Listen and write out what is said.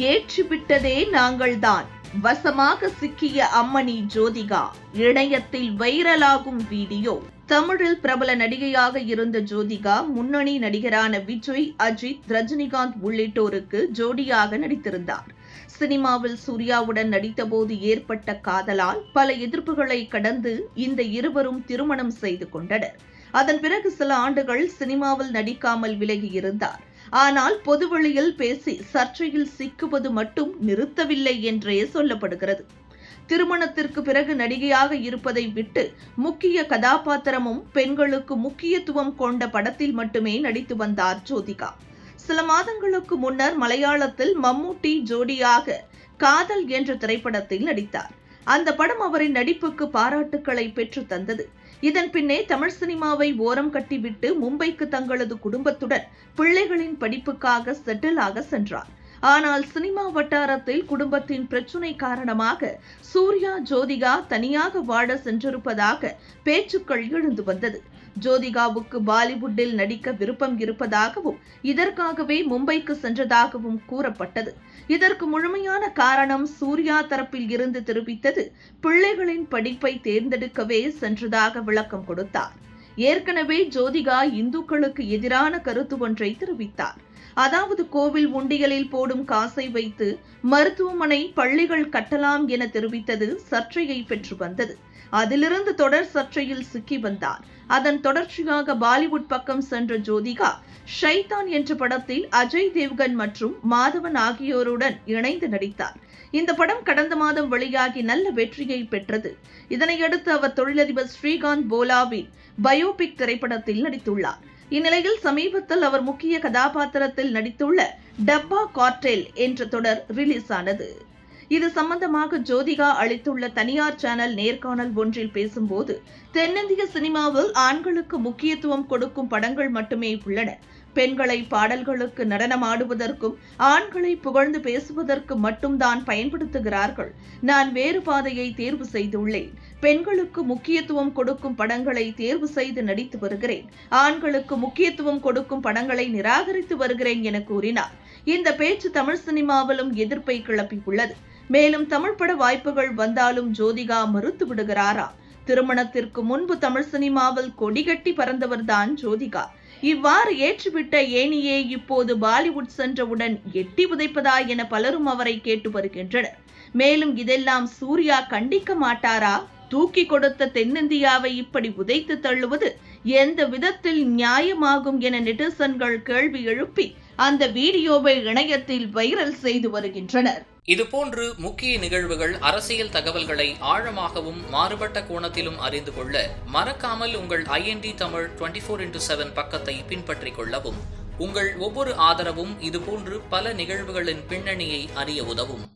ஏற்றிவிட்டதே நாங்கள்தான். வசமாக சிக்கிய அம்மணி ஜோதிகா. இணையத்தில் வைரலாகும் வீடியோ. தமிழில் பிரபல நடிகையாக இருந்த ஜோதிகா முன்னணி நடிகரான விஜய், அஜித், ரஜினிகாந்த் உள்ளிட்டோருக்கு ஜோடியாக நடித்திருந்தார். சினிமாவில் சூர்யாவுடன் நடித்தபோது ஏற்பட்ட காதலால் பல எதிர்ப்புகளை கடந்து இந்த இருவரும் திருமணம் செய்து கொண்டனர். அதன் பிறகு சில ஆண்டுகள் சினிமாவில் நடிக்காமல் விலகியிருந்தார். ஆனால் பொதுவெளியில் பேசி சர்ச்சையில் சிக்குவது மட்டும் நிறுத்தவில்லை என்றே சொல்லப்படுகிறது. திருமணத்திற்கு பிறகு நடிகையாக இருப்பதை விட்டு முக்கிய கதாபாத்திரமும் பெண்களுக்கு முக்கியத்துவம் கொண்ட படத்தில் மட்டுமே நடித்து வந்தார் ஜோதிகா. சில மாதங்களுக்கு முன்னர் மலையாளத்தில் மம்முட்டி ஜோடியாக காதல் என்ற திரைப்படத்தில் நடித்தார். அந்த படம் அவரின் நடிப்புக்கு பாராட்டுக்களை பெற்று தந்தது. இதன் பின்னே தமிழ் சினிமாவை ஓரம் கட்டிவிட்டு மும்பைக்கு தங்களது குடும்பத்துடன் பிள்ளைகளின் படிப்புக்காக செட்டில் ஆக சென்றார். ஆனால் சினிமா வட்டாரத்தில் குடும்பத்தின் பிரச்சினை காரணமாக சூர்யா, ஜோதிகா தனியாக வாழ சென்றிருப்பதாக பேச்சுக்கள் எழுந்து வந்தது. ஜோதிகாவுக்கு பாலிவுட்டில் நடிக்க விருப்பம் இருப்பதாகவும் இதற்காகவே மும்பைக்கு சென்றதாகவும் கூறப்பட்டது. இதற்கு முழுமையான காரணம் சூர்யா தரப்பில் இருந்து தெரிவித்தது பிள்ளைகளின் படிப்பை தேர்ந்தெடுக்கவே சென்றதாக விளக்கம் கொடுத்தார். ஏற்கனவே ஜோதிகா இந்துக்களுக்கு எதிரான கருத்து ஒன்றை தெரிவித்தார். அதாவது கோவில் உண்டியலில் போடும் காசை வைத்து மருத்துவமனை, பள்ளிகள் கட்டலாம் என தெரிவித்தது சர்ச்சையை பெற்று வந்தது. அதிலிருந்து தொடர் சர்ச்சையில் சிக்கி வந்தார். அதன் தொடர்ச்சியாக பாலிவுட் பக்கம் சென்ற ஜோதிகா ஷைத்தான் என்ற படத்தில் அஜய் தேவ்கன் மற்றும் மாதவன் ஆகியோருடன் இணைந்து நடித்தார். இந்த படம் கடந்த மாதம் வெளியாகி நல்ல வெற்றியை பெற்றது. இதனையடுத்து அவர் தொழிலதிபர் ஸ்ரீகாந்த் போலாவின் பயோபிக் திரைப்படத்தில் நடித்துள்ளார். இந்நிலையில் சமீபத்தில் அவர் முக்கிய கதாபாத்திரத்தில் நடித்துள்ள டப்பா கார்டெல் என்ற தொடர் ரிலீஸ் ஆனது. இது சம்பந்தமாக ஜோதிகா அளித்துள்ள தனியார் சேனல் நேர்காணல் ஒன்றில் பேசும்போது, தென்னிந்திய சினிமாவில் ஆண்களுக்கு முக்கியத்துவம் கொடுக்கும் படங்கள் மட்டுமே உள்ளன. பெண்களை பாடல்களுக்கு நடனமாடுவதற்கும் ஆண்களை புகழ்ந்து பேசுவதற்கு மட்டும்தான் பயன்படுத்துகிறார்கள். நான் வேறு பாதையை தேர்வு செய்துள்ளேன். பெண்களுக்கு முக்கியத்துவம் கொடுக்கும் படங்களை தேர்வு செய்து நடித்து வருகிறேன். ஆண்களுக்கு முக்கியத்துவம் கொடுக்கும் படங்களை நிராகரித்து வருகிறேன் என கூறினார். இந்த பேச்சு தமிழ் சினிமாவிலும் எதிர்ப்பை கிளப்பியுள்ளது. மேலும் தமிழ் பட வாய்ப்புகள் வந்தாலும் ஜோதிகா மறுத்து விடுகிறாரா? திருமணத்திற்கு முன்பு தமிழ் சினிமாவில் கொடிகட்டி பறந்தவர்தான் ஜோதிகா. இவ்வாறு ஏற்றுவிட்ட ஏனியே இப்போது பாலிவுட் சென்றவுடன் எட்டி உதைப்பதா என பலரும் அவரை கேட்டு வருகின்றனர். மேலும் இதெல்லாம் சூர்யா கண்டிக்க மாட்டாரா? தூக்கி கொடுத்த தென்னிந்தியாவை இப்படி உதைத்து தள்ளுவது எந்த விதத்தில் நியாயமாகும் என நெட்டிசன்கள் கேள்வி எழுப்பி அந்த வீடியோவை இணையத்தில் வைரல் செய்து வருகின்றனர். இதுபோன்று முக்கிய நிகழ்வுகள், அரசியல் தகவல்களை ஆழமாகவும் மாறுபட்ட கோணத்திலும் அறிந்து கொள்ள மறக்காமல் உங்கள் IND தமிழ் 24/7 பக்கத்தை பின்பற்றிக் கொள்ளவும். உங்கள் ஒவ்வொரு ஆதரவும் இதுபோன்று பல நிகழ்வுகளின் பின்னணியை அறிய உதவும்.